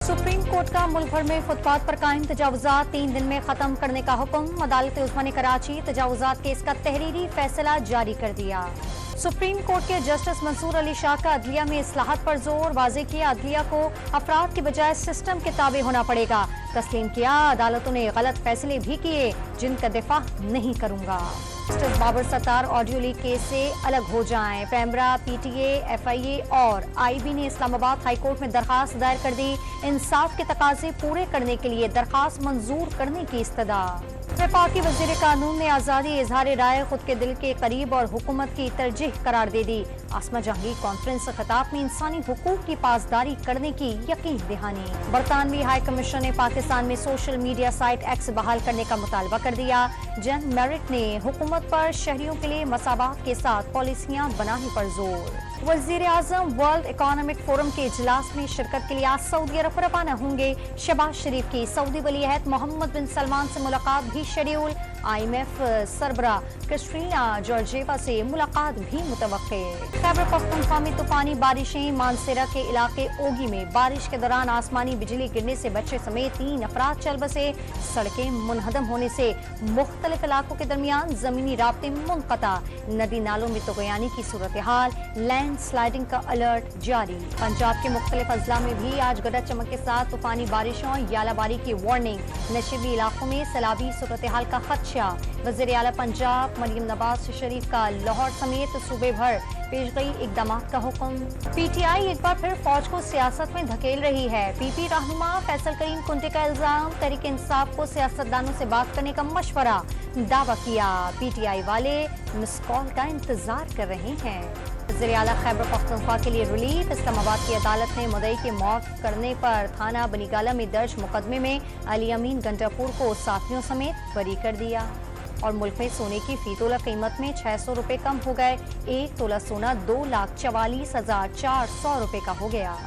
Supreme court का मुल्क भर में फुटपाथ पर कायम तजावुजात 3 दिन में खत्म करने का हुक्म। अदालत उज़्मा ने कराची तजावुजात केस का तहरीरी फैसला जारी कर दिया। सुप्रीम कोर्ट के जस्टिस मंसूर अली शाह का अदलिया में इस्लाहत पर जोर। वाज़ेह किया अदलिया को अफराद की बजाय सिस्टम के ताबे होना पड़ेगा। तस्लीम किया अदालतों ने गलत फैसले भी किए जिनका दिफा नहीं करूंगा। Justice Babar Sattar audio leak case से अलग हो जाएं। पैमरा, पीटीए, एफआईए और आईबी ने इस्लामाबाद हाई कोर्ट में दरखास्त दायर कर दी। इंसाफ के तकाजे पूरे करने के लिए दरखास्त मंजूर करने की इस्तदा। वफाकी वज़ीर कानून ने आज़ादी इजहार राय खुद के दिल के करीब और हुकूमत की तरजीह करार दे दी। आसमा जहांगीर कॉन्फ्रेंस खिताब में इंसानी हुकूक की पासदारी करने की यकीन दहानी। बरतानवी हाई कमिश्नर ने पाकिस्तान में सोशल मीडिया साइट एक्स बहाल करने का मुतालबा कर दिया। जन मेरिट ने हुकूमत पर शहरियों के लिए मसावात के साथ पॉलिसियां बनाने पर जोर। वज़ीर आज़म वर्ल्ड इकोनॉमिक फोरम के इजलास में शिरकत के लिए आज सऊदी अरब रवाना होंगे। शहबाज शरीफ की सऊदी वली अहद मोहम्मद बिन सलमान से मुलाकात भी शेड्यूल। IMF सरबरा क्रिस्टीना जॉर्जिएवा से मुलाकात भी मुतवक्के। खैबर पख्तूनख्वा में तूफानी बारिशें। मानसेरा के इलाके ओगी में बारिश के दौरान आसमानी बिजली गिरने से बच्चे समेत 3 अफराद चल बसे। सड़कें मुनहदम होने से मुख्तलिफ इलाकों के दरमियान जमीनी राब्ते मुनक़ता। नदी नालों में तुग़यानी की सूरत हाल। लैंड स्लाइडिंग का अलर्ट जारी। पंजाब के मुख्तलिफ अजला में भी आज गरज चमक के साथ तूफानी बारिशों यालाबारी की वार्निंग। नशीबी इलाकों में सैलाबी सूरत हाल का खदशा। वज़ीर आला पंजाब मरियम नवाज शरीफ का लाहौर समेत सूबे भर पेश गई इक़दामात का हुक्म। PTI एक बार फिर फौज को सियासत में धकेल रही है। PP रहनुमा फैसल करीम कुंटे का इल्जाम। तहरीक इंसाफ को सियासतदानों से बात करने का मशवरा। दावा किया PTI वाले मिस कॉल का इंतजार कर रहे हैं। वज़ीर आला खैबर पख्तूनख्वा के लिए रिलीफ। इस्लामाबाद की अदालत ने मुद्दई के मौत करने पर थाना बनीगाला में दर्ज मुकदमे में अली अमीन गंडापुर को साथियों समेत बरी कर दिया। और मुल्क में सोने की फी तोला कीमत में 600 रुपए कम हो गए। 1 तोला सोना 2,44,400 रुपए का हो गया।